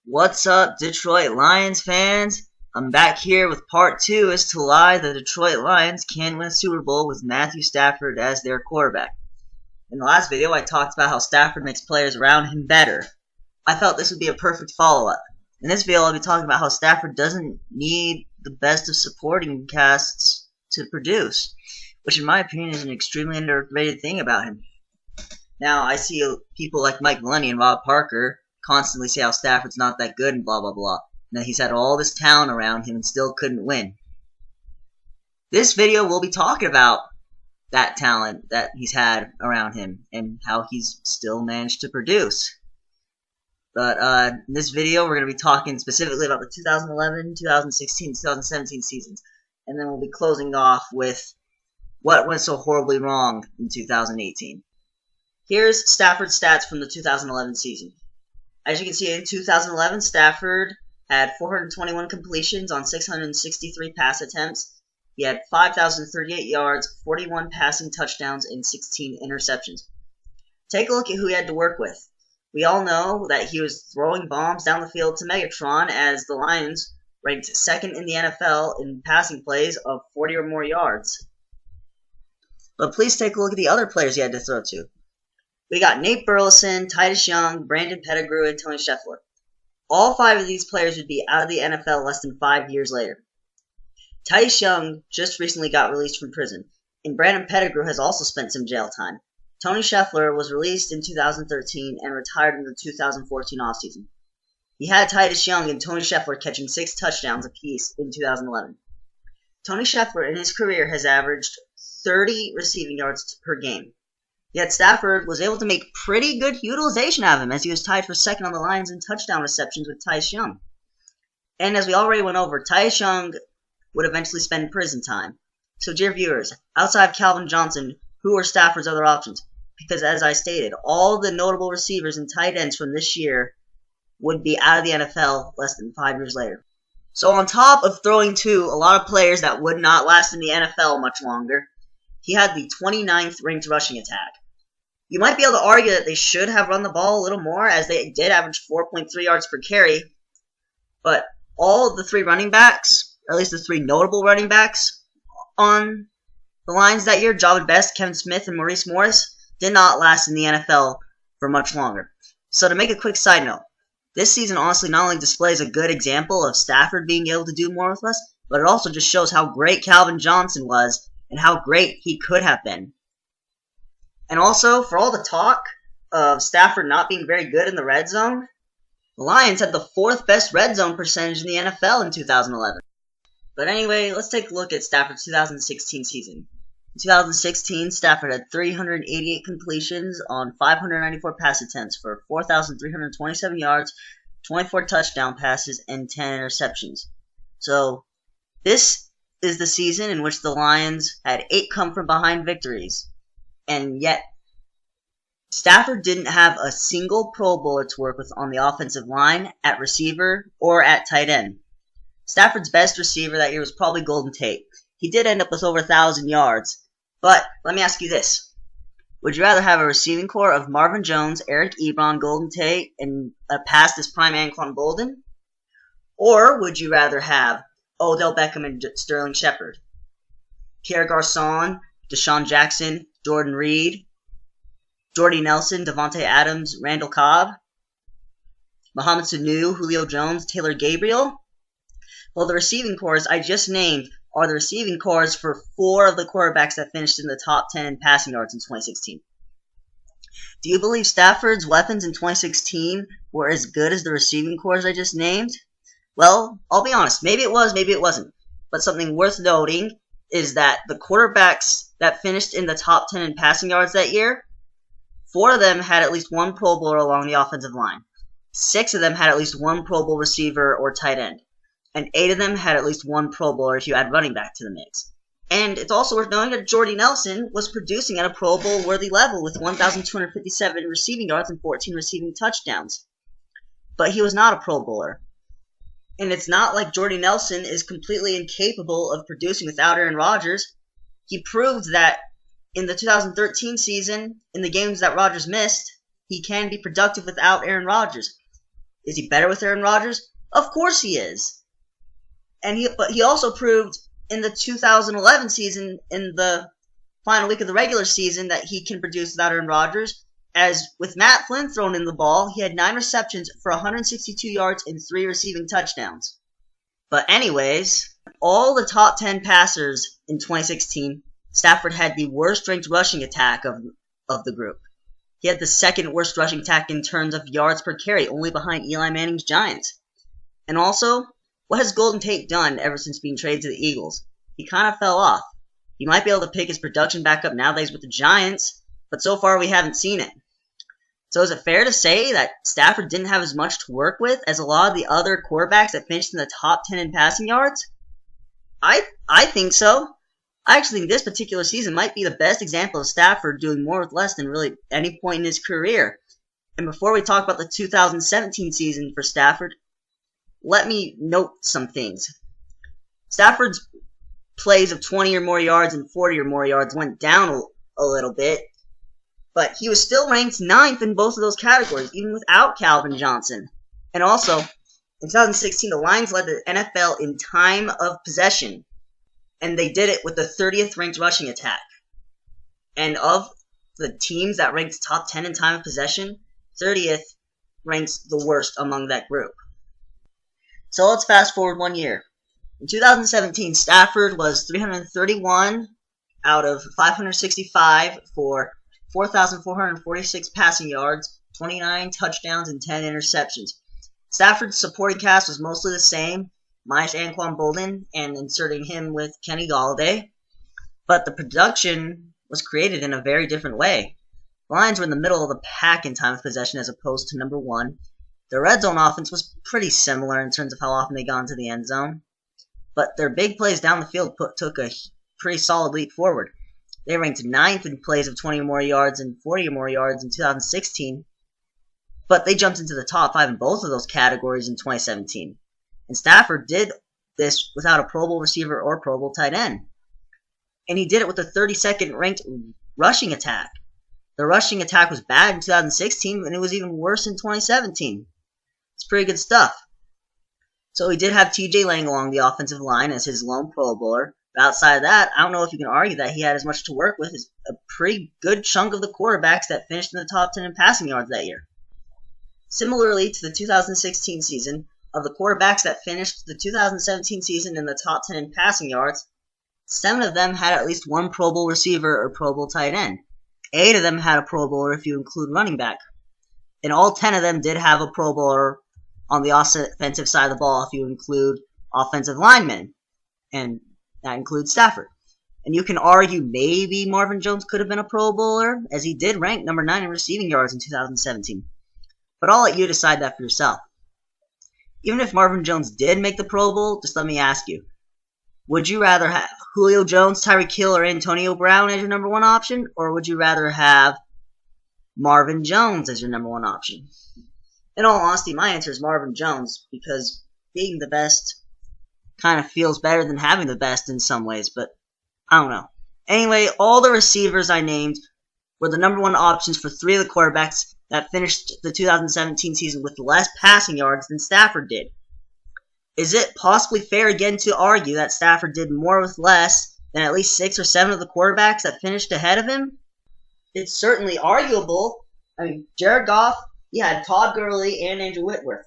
What's up, Detroit Lions fans? I'm back here with part 2 as to why the Detroit Lions can win a Super Bowl with Matthew Stafford as their quarterback. In the last video, I talked about how Stafford makes players around him better. I felt this would be a perfect follow-up. In this video, I'll be talking about how Stafford doesn't need the best of supporting casts to produce, which in my opinion is an extremely underrated thing about him. Now, I see people like Mike Maloney and Rob Parker constantly say how Stafford's not that good and blah blah blah. Now he's had all this talent around him and still couldn't win. This video will be talking about that talent that he's had around him and how he's still managed to produce. But in this video we're going to be talking specifically about the 2011, 2016, 2017 seasons. And then we'll be closing off with what went so horribly wrong in 2018. Here's Stafford's stats from the 2011 season. As you can see, in 2011, Stafford had 421 completions on 663 pass attempts. He had 5,038 yards, 41 passing touchdowns, and 16 interceptions. Take a look at who he had to work with. We all know that he was throwing bombs down the field to Megatron as the Lions ranked second in the NFL in passing plays of 40 or more yards. But please take a look at the other players he had to throw to. We got Nate Burleson, Titus Young, Brandon Pettigrew, and Tony Scheffler. All 5 of these players would be out of the NFL less than 5 years later. Titus Young just recently got released from prison, and Brandon Pettigrew has also spent some jail time. Tony Scheffler was released in 2013 and retired in the 2014 offseason. He had Titus Young and Tony Scheffler catching 6 touchdowns apiece in 2011. Tony Scheffler in his career has averaged 30 receiving yards per game. Yet Stafford was able to make pretty good utilization out of him as he was tied for second on the Lions in touchdown receptions with Titus Young. And as we already went over, Titus Young would eventually spend prison time. So dear viewers, outside of Calvin Johnson, who are Stafford's other options? Because as I stated, all the notable receivers and tight ends from this year would be out of the NFL less than 5 years later. So on top of throwing to a lot of players that would not last in the NFL much longer, he had the 29th ranked rushing attack. You might be able to argue that they should have run the ball a little more, as they did average 4.3 yards per carry. But all of the 3 running backs, or at least the 3 notable running backs on the Lions that year, Jahvid Best, Kevin Smith, and Maurice Morris, did not last in the NFL for much longer. So to make a quick side note, this season honestly not only displays a good example of Stafford being able to do more with less, but it also just shows how great Calvin Johnson was and how great he could have been. And also, for all the talk of Stafford not being very good in the red zone, the Lions had the 4th best red zone percentage in the NFL in 2011. But anyway, let's take a look at Stafford's 2016 season. In 2016, Stafford had 388 completions on 594 pass attempts for 4,327 yards, 24 touchdown passes, and 10 interceptions. So, this is the season in which the Lions had 8 come-from-behind victories. And yet, Stafford didn't have a single Pro Bowler to work with on the offensive line, at receiver, or at tight end. Stafford's best receiver that year was probably Golden Tate. He did end up with over 1,000 yards. But, let me ask you this. Would you rather have a receiving core of Marvin Jones, Eric Ebron, Golden Tate, and past his prime Anquan Boldin? Or would you rather have Odell Beckham and Sterling Shepard, Pierre Garçon, Deshaun Jackson, Jordan Reed, Jordy Nelson, Devontae Adams, Randall Cobb, Mohamed Sanu, Julio Jones, Taylor Gabriel? Well, the receiving cores I just named are the receiving cores for 4 of the quarterbacks that finished in the top 10 in passing yards in 2016. Do you believe Stafford's weapons in 2016 were as good as the receiving cores I just named? Well, I'll be honest, maybe it was, maybe it wasn't. But something worth noting is that the quarterbacks that finished in the top 10 in passing yards that year, 4 of them had at least 1 Pro Bowler along the offensive line. 6 of them had at least 1 Pro Bowl receiver or tight end. And 8 of them had at least 1 Pro Bowler if you add running back to the mix. And it's also worth noting that Jordy Nelson was producing at a Pro Bowl-worthy level with 1,257 receiving yards and 14 receiving touchdowns. But he was not a Pro Bowler. And it's not like Jordy Nelson is completely incapable of producing without Aaron Rodgers. He proved that in the 2013 season, in the games that Rodgers missed, he can be productive without Aaron Rodgers. Is he better with Aaron Rodgers? Of course he is. But he also proved in the 2011 season, in the final week of the regular season, that he can produce without Aaron Rodgers. As with Matt Flynn thrown in the ball, he had 9 receptions for 162 yards and 3 receiving touchdowns. But anyways, all the top 10 passers in 2016, Stafford had the worst ranked rushing attack of the group. He had the second worst rushing attack in terms of yards per carry, only behind Eli Manning's Giants. And also, what has Golden Tate done ever since being traded to the Eagles? He kind of fell off. He might be able to pick his production back up now that he's with the Giants, but so far we haven't seen it. So is it fair to say that Stafford didn't have as much to work with as a lot of the other quarterbacks that finished in the top 10 in passing yards? I think so. I actually think this particular season might be the best example of Stafford doing more with less than really any point in his career. And before we talk about the 2017 season for Stafford, let me note some things. Stafford's plays of 20 or more yards and 40 or more yards went down a little bit, but he was still ranked 9th in both of those categories, even without Calvin Johnson. And also, in 2016, the Lions led the NFL in time of possession, and they did it with the 30th ranked rushing attack. And of the teams that ranked top 10 in time of possession, 30th ranks the worst among that group. So let's fast forward 1 year. In 2017, Stafford was 331 out of 565 for 4,446 passing yards, 29 touchdowns, and 10 interceptions. Stafford's supporting cast was mostly the same, minus Anquan Bolden and inserting him with Kenny Golladay, but the production was created in a very different way. The Lions were in the middle of the pack in time of possession as opposed to number 1. The red zone offense was pretty similar in terms of how often they got into the end zone, but their big plays down the field took a pretty solid leap forward. They ranked 9th in plays of 20 or more yards and 40 or more yards in 2016, but they jumped into the top 5 in both of those categories in 2017. And Stafford did this without a Pro Bowl receiver or Pro Bowl tight end. And he did it with a 32nd ranked rushing attack. The rushing attack was bad in 2016, and it was even worse in 2017. It's pretty good stuff. So he did have TJ Lang along the offensive line as his lone Pro Bowler. But outside of that, I don't know if you can argue that he had as much to work with as a pretty good chunk of the quarterbacks that finished in the top 10 in passing yards that year. Similarly to the 2016 season, of the quarterbacks that finished the 2017 season in the top 10 in passing yards, 7 of them had at least one Pro Bowl receiver or Pro Bowl tight end. 8 of them had a Pro Bowler if you include running back. And all 10 of them did have a Pro Bowler on the offensive side of the ball if you include offensive linemen. And that includes Stafford. And you can argue maybe Marvin Jones could have been a Pro Bowler, as he did rank number 9 in receiving yards in 2017. But I'll let you decide that for yourself. Even if Marvin Jones did make the Pro Bowl, just let me ask you, would you rather have Julio Jones, Tyreek Hill, or Antonio Brown as your number 1 option, or would you rather have Marvin Jones as your number 1 option? In all honesty, my answer is Marvin Jones, because being the best kind of feels better than having the best in some ways, but I don't know. Anyway, all the receivers I named were the number 1 options for 3 of the quarterbacks that finished the 2017 season with less passing yards than Stafford did. Is it possibly fair again to argue that Stafford did more with less than at least 6 or 7 of the quarterbacks that finished ahead of him? It's certainly arguable. I mean, Jared Goff, he had Todd Gurley and Andrew Whitworth.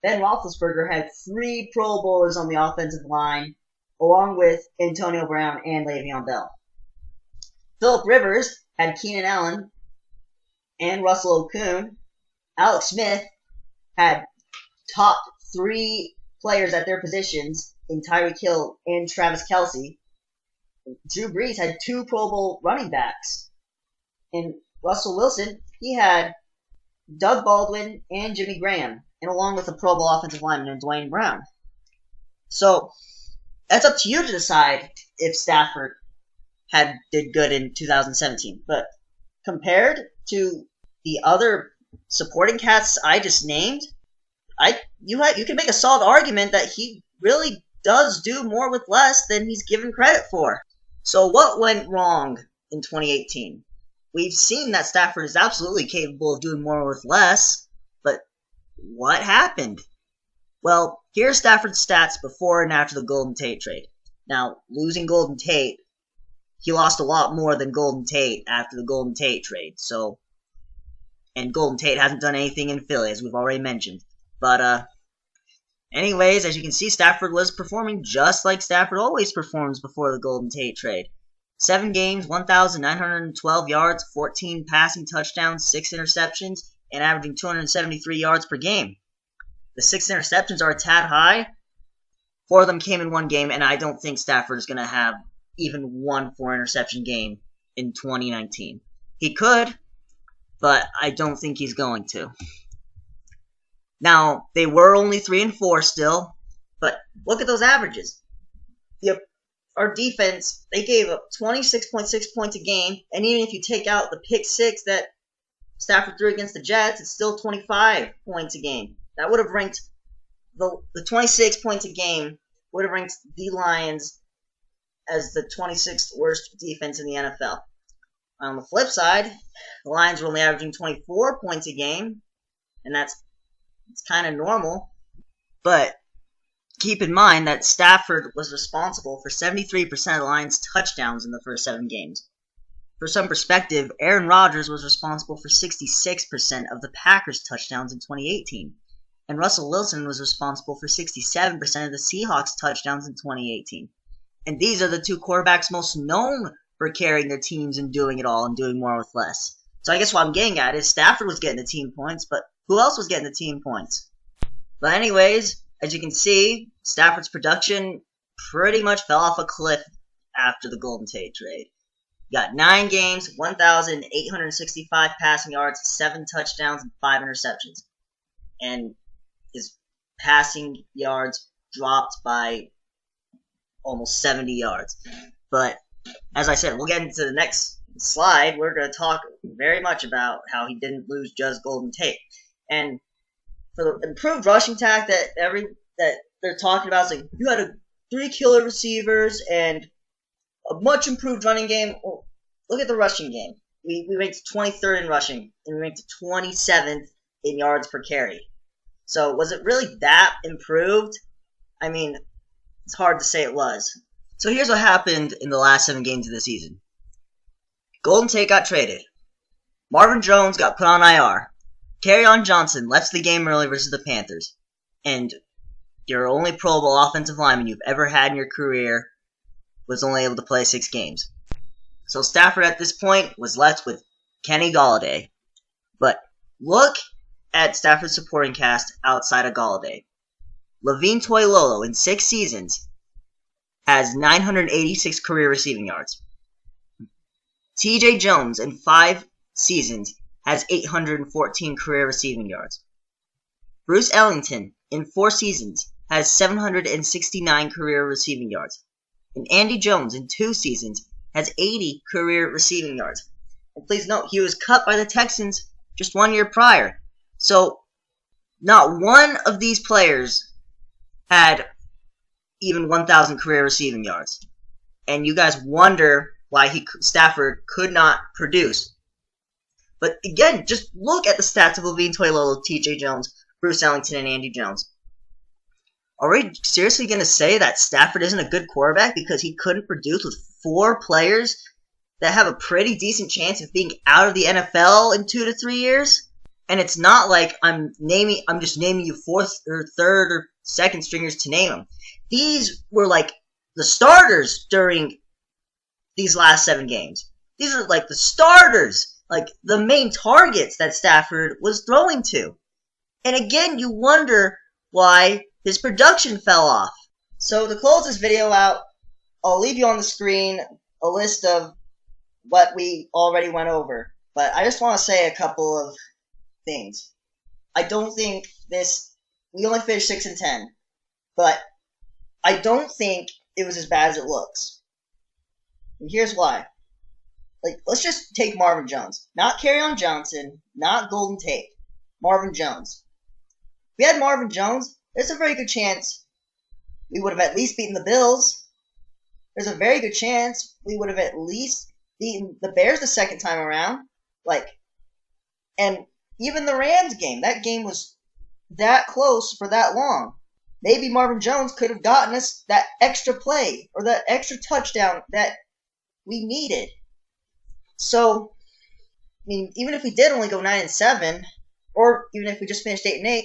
Ben Roethlisberger had 3 Pro Bowlers on the offensive line, along with Antonio Brown and Le'Veon Bell. Phillip Rivers had Keenan Allen and Russell Okung. Alex Smith had top 3 players at their positions in Tyreek Hill and Travis Kelce. Drew Brees had 2 Pro Bowl running backs. And Russell Wilson, he had Doug Baldwin and Jimmy Graham, and along with a Pro Bowl offensive lineman and Dwayne Brown. So, that's up to you to decide if Stafford did good in 2017. But compared to the other supporting cats I just named, you can make a solid argument that he really does do more with less than he's given credit for. So what went wrong in 2018? We've seen that Stafford is absolutely capable of doing more with less, but what happened? Well, here's Stafford's stats before and after the Golden Tate trade. Now, losing Golden Tate, he lost a lot more than Golden Tate after the Golden Tate trade. So, and Golden Tate hasn't done anything in Philly, as we've already mentioned. But, anyways, as you can see, Stafford was performing just like Stafford always performs before the Golden Tate trade. 7 games, 1,912 yards, 14 passing touchdowns, 6 interceptions, and averaging 273 yards per game. The 6 interceptions are a tad high. 4 of them came in one game, and I don't think Stafford is going to have even one 4-interception game in 2019. He could, but I don't think he's going to. Now, they were only 3-4 still, but look at those averages. Our defense, they gave up 26.6 points a game, and even if you take out the pick 6 that Stafford threw against the Jets, it's still 25 points a game. That would have ranked, the 26 points a game would have ranked the Lions as the 26th worst defense in the NFL. On the flip side, the Lions were only averaging 24 points a game, and it's kind of normal. But keep in mind that Stafford was responsible for 73% of the Lions' touchdowns in the first 7 games. For some perspective, Aaron Rodgers was responsible for 66% of the Packers' touchdowns in 2018, and Russell Wilson was responsible for 67% of the Seahawks' touchdowns in 2018. And these are the 2 quarterbacks most known for carrying their teams and doing it all and doing more with less. So I guess what I'm getting at is Stafford was getting the team points, but who else was getting the team points? But anyways, as you can see, Stafford's production pretty much fell off a cliff after the Golden Tate trade. He got 9 games, 1,865 passing yards, 7 touchdowns, and 5 interceptions. And his passing yards dropped by almost 70 yards. But, as I said, we'll get into the next slide. We're going to talk very much about how he didn't lose just Golden Tate. And for the improved rushing attack that they're talking about, it's like, you had 3 killer receivers and a much improved running game. Well, look at the rushing game. We ranked 23rd in rushing, and we ranked 27th in yards per carry. So was it really that improved? I mean, it's hard to say it was. So here's what happened in the last 7 games of the season. Golden Tate got traded. Marvin Jones got put on IR. Kerryon Johnson left the game early versus the Panthers. And your only Pro Bowl offensive lineman you've ever had in your career was only able to play 6 games. So Stafford at this point was left with Kenny Golladay. But look at Stafford's supporting cast outside of Golladay. Levine Toilolo in 6 seasons has 986 career receiving yards. TJ Jones in 5 seasons has 814 career receiving yards. Bruce Ellington in 4 seasons has 769 career receiving yards. And Andy Jones in 2 seasons has 80 career receiving yards. And please note, he was cut by the Texans just 1 year prior. So, not one of these players had even 1,000 career receiving yards. And you guys wonder why Stafford could not produce. But again, just look at the stats of Levine Toilolo, TJ Jones, Bruce Ellington, and Andy Jones. Are we seriously going to say that Stafford isn't a good quarterback because he couldn't produce with 4 players that have a pretty decent chance of being out of the NFL in 2 to 3 years? And it's not like I'm just naming you 4th or 3rd or 2nd stringers to name them. These were like the starters during these last 7 games. These are like the starters, like the main targets that Stafford was throwing to. And again, you wonder why his production fell off. So to close this video out, I'll leave you on the screen a list of what we already went over. But I just want to say a couple of things. I don't think we only finished 6-10, but I don't think it was as bad as it looks. And here's why. Like, let's just take Marvin Jones. Not Kerryon Johnson, not Golden Tate. Marvin Jones. If we had Marvin Jones, there's a very good chance we would have at least beaten the Bills. There's a very good chance we would have at least beaten the Bears the second time around. And even the Rams game. That game was that close for that long. Maybe Marvin Jones could have gotten us that extra play or that extra touchdown that we needed. So, I mean, even if we did only go 9-7, or even if we just finished 8-8,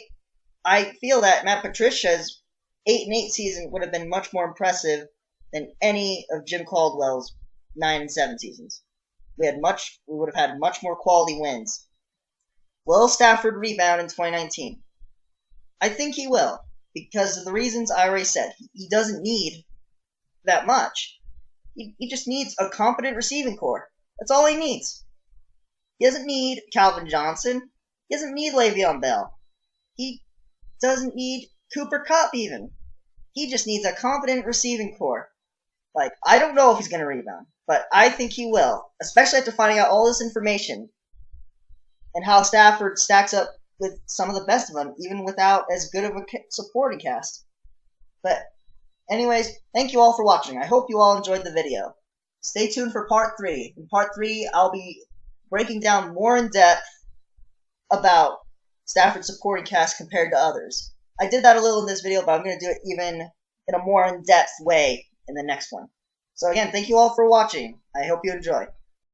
I feel that Matt Patricia's 8-8 season would have been much more impressive than any of Jim Caldwell's 9-7 seasons. We would have had much more quality wins. Will Stafford rebound in 2019? I think he will, because of the reasons I already said. He doesn't need that much. He just needs a competent receiving core. That's all he needs. He doesn't need Calvin Johnson. He doesn't need Le'Veon Bell. He doesn't need Cooper Kupp even. He just needs a competent receiving core. Like, I don't know if he's going to rebound, but I think he will, especially after finding out all this information and how Stafford stacks up with some of the best of them, even without as good of a supporting cast. But anyways, thank you all for watching. I hope you all enjoyed the video. Stay tuned for part 3. In part 3, I'll be breaking down more in depth about Stafford's supporting cast compared to others. I did that a little in this video, but I'm going to do it even in a more in-depth way in the next one. So again, thank you all for watching. I hope you enjoy.